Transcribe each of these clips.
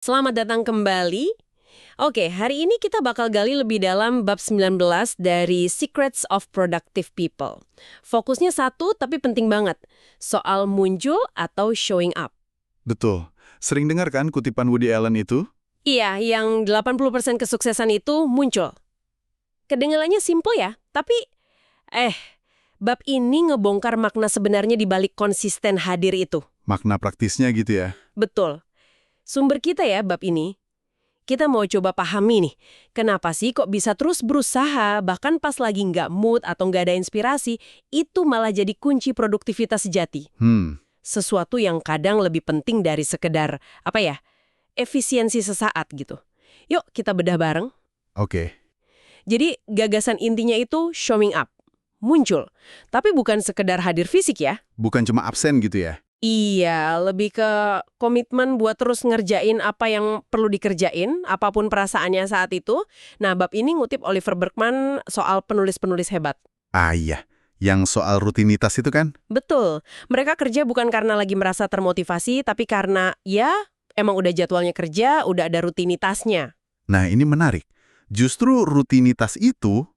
Selamat datang kembali. Oke, hari ini kita bakal gali lebih dalam bab 19 dari Secrets of Productive People. Fokusnya satu tapi penting banget, soal muncul atau showing up. Betul. Sering dengar kan kutipan Woody Allen itu? Iya, yang 80% kesuksesan itu muncul. Kedengarannya simple ya, tapi bab ini ngebongkar makna sebenarnya di balik konsisten hadir itu. Makna praktisnya gitu ya. Betul. Sumber kita ya bab ini. Kita mau coba pahami nih, kenapa sih kok bisa terus berusaha, bahkan pas lagi nggak mood atau nggak ada inspirasi, itu malah jadi kunci produktivitas sejati. Sesuatu yang kadang lebih penting dari sekedar, efisiensi sesaat gitu. Yuk kita bedah bareng. Oke. Jadi gagasan intinya itu showing up, muncul. Tapi bukan sekedar hadir fisik ya. Bukan cuma absen gitu ya. Iya, lebih ke komitmen buat terus ngerjain apa yang perlu dikerjain, apapun perasaannya saat itu. Nah, bab ini ngutip Oliver Burkeman soal penulis-penulis hebat. Ah iya, yang soal rutinitas itu kan? Betul, mereka kerja bukan karena lagi merasa termotivasi, tapi karena ya emang udah jadwalnya kerja, udah ada rutinitasnya. Nah ini menarik. Justru rutinitas itu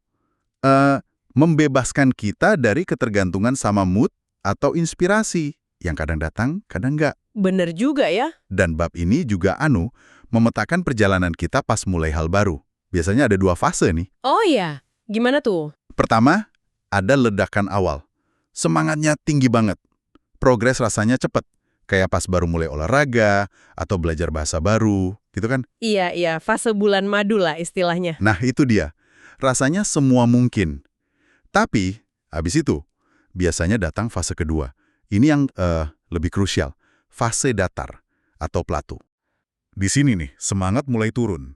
membebaskan kita dari ketergantungan sama mood atau inspirasi. Yang kadang datang, kadang nggak. Bener juga ya. Dan bab ini juga memetakan perjalanan kita pas mulai hal baru. Biasanya ada 2 fase nih. Oh iya, gimana tuh? Pertama, ada ledakan awal. Semangatnya tinggi banget. Progres rasanya cepet. Kayak pas baru mulai olahraga, atau belajar bahasa baru, gitu kan? Iya, fase bulan madu lah istilahnya. Nah, itu dia. Rasanya semua mungkin. Tapi, habis itu, biasanya datang fase kedua. Ini yang lebih krusial. Fase datar, atau plateau. Di sini nih, semangat mulai turun.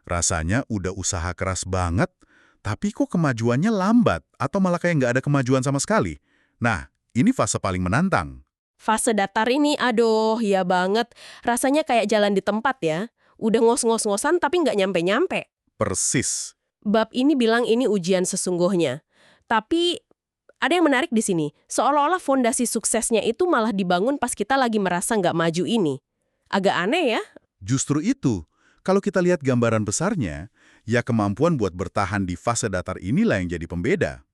Rasanya udah usaha keras banget, tapi kok kemajuannya lambat, atau malah kayak nggak ada kemajuan sama sekali. Nah, ini fase paling menantang. Fase datar ini, aduh, ya banget. Rasanya kayak jalan di tempat ya. Udah ngos-ngos-ngosan tapi nggak nyampe-nyampe. Persis. Bab ini bilang ini ujian sesungguhnya. Tapi ada yang menarik di sini. Seolah-olah fondasi suksesnya itu malah dibangun pas kita lagi merasa nggak maju ini. Agak aneh ya? Justru itu, kalau kita lihat gambaran besarnya, ya kemampuan buat bertahan di fase datar inilah yang jadi pembeda.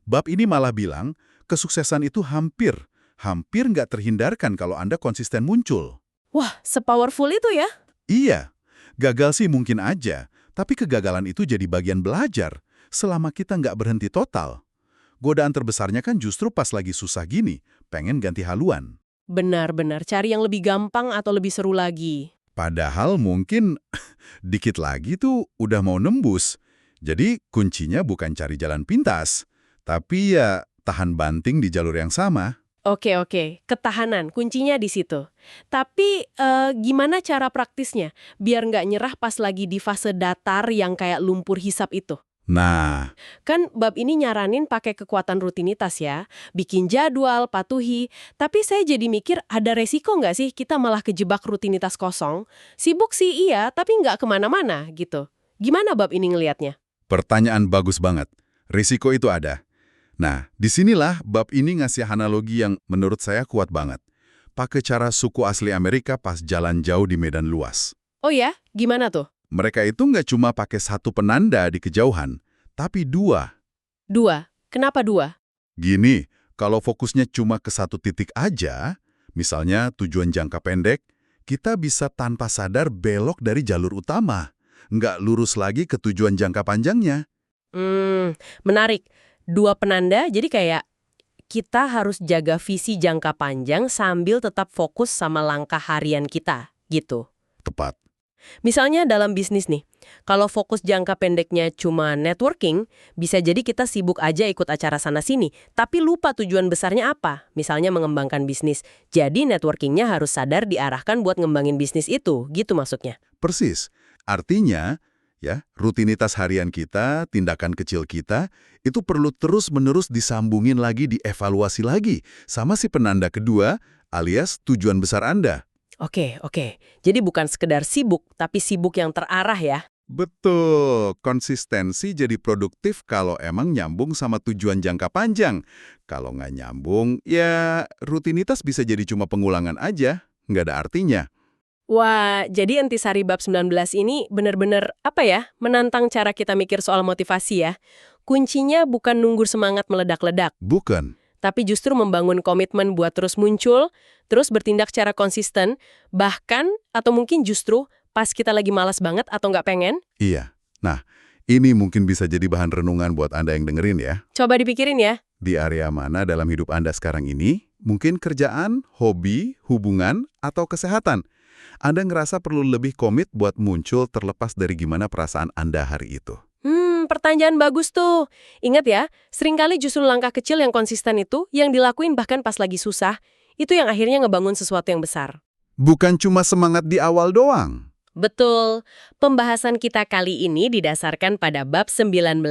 Bab ini malah bilang, kesuksesan itu hampir nggak terhindarkan kalau Anda konsisten muncul. Wah, sepowerful itu ya? Iya, gagal sih mungkin aja, tapi kegagalan itu jadi bagian belajar, selama kita nggak berhenti total. Godaan terbesarnya kan justru pas lagi susah gini, pengen ganti haluan. Benar-benar, cari yang lebih gampang atau lebih seru lagi. Padahal mungkin dikit lagi tuh udah mau nembus. Jadi kuncinya bukan cari jalan pintas, tapi ya tahan banting di jalur yang sama. Oke, ketahanan, kuncinya di situ. Tapi gimana cara praktisnya? Biar nggak nyerah pas lagi di fase datar yang kayak lumpur hisap itu. Nah, Kan bab ini nyaranin pakai kekuatan rutinitas ya, bikin jadwal, patuhi. Tapi saya jadi mikir ada resiko nggak sih kita malah kejebak rutinitas kosong? Sibuk sih iya, tapi nggak kemana-mana gitu. Gimana bab ini ngelihatnya? pertanyaan bagus banget. Risiko itu ada. Nah, disinilah bab ini ngasih analogi yang menurut saya kuat banget. Pakai cara suku asli Amerika pas jalan jauh di medan luas. Oh ya, gimana tuh? Mereka itu nggak cuma pakai satu penanda di kejauhan, tapi 2. 2. Kenapa 2? Gini, kalau fokusnya cuma ke satu titik aja, misalnya tujuan jangka pendek, kita bisa tanpa sadar belok dari jalur utama. Nggak lurus lagi ke tujuan jangka panjangnya. Menarik. 2 penanda, jadi kayak kita harus jaga visi jangka panjang sambil tetap fokus sama langkah harian kita, gitu. Tepat. Misalnya dalam bisnis nih, kalau fokus jangka pendeknya cuma networking, bisa jadi kita sibuk aja ikut acara sana-sini, tapi lupa tujuan besarnya apa, misalnya mengembangkan bisnis. Jadi networkingnya harus sadar diarahkan buat ngembangin bisnis itu, gitu maksudnya. Persis. Artinya, ya, rutinitas harian kita, tindakan kecil kita, itu perlu terus-menerus disambungin lagi, dievaluasi lagi, sama si penanda kedua, alias tujuan besar Anda. Oke. Jadi bukan sekedar sibuk, tapi sibuk yang terarah ya. Betul, konsistensi jadi produktif kalau emang nyambung sama tujuan jangka panjang. Kalau nggak nyambung, ya rutinitas bisa jadi cuma pengulangan aja, nggak ada artinya. Wah, jadi intisari bab 19 ini benar-benar menantang cara kita mikir soal motivasi ya. Kuncinya bukan nunggu semangat meledak-ledak, Bukan. tapi justru membangun komitmen buat terus muncul, terus bertindak secara konsisten, bahkan atau mungkin justru pas kita lagi malas banget atau nggak pengen. Iya. Nah, ini mungkin bisa jadi bahan renungan buat Anda yang dengerin ya. Coba dipikirin ya. Di area mana dalam hidup Anda sekarang ini? Mungkin kerjaan, hobi, hubungan, atau kesehatan. Anda ngerasa perlu lebih komit buat muncul terlepas dari gimana perasaan Anda hari itu. Pertanyaan bagus tuh. Ingat ya, seringkali justru langkah kecil yang konsisten itu, yang dilakuin bahkan pas lagi susah, itu yang akhirnya ngebangun sesuatu yang besar. Bukan cuma semangat di awal doang. Betul. Pembahasan kita kali ini didasarkan pada bab 19,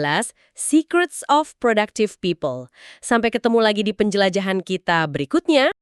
Secrets of Productive People. Sampai ketemu lagi di penjelajahan kita berikutnya.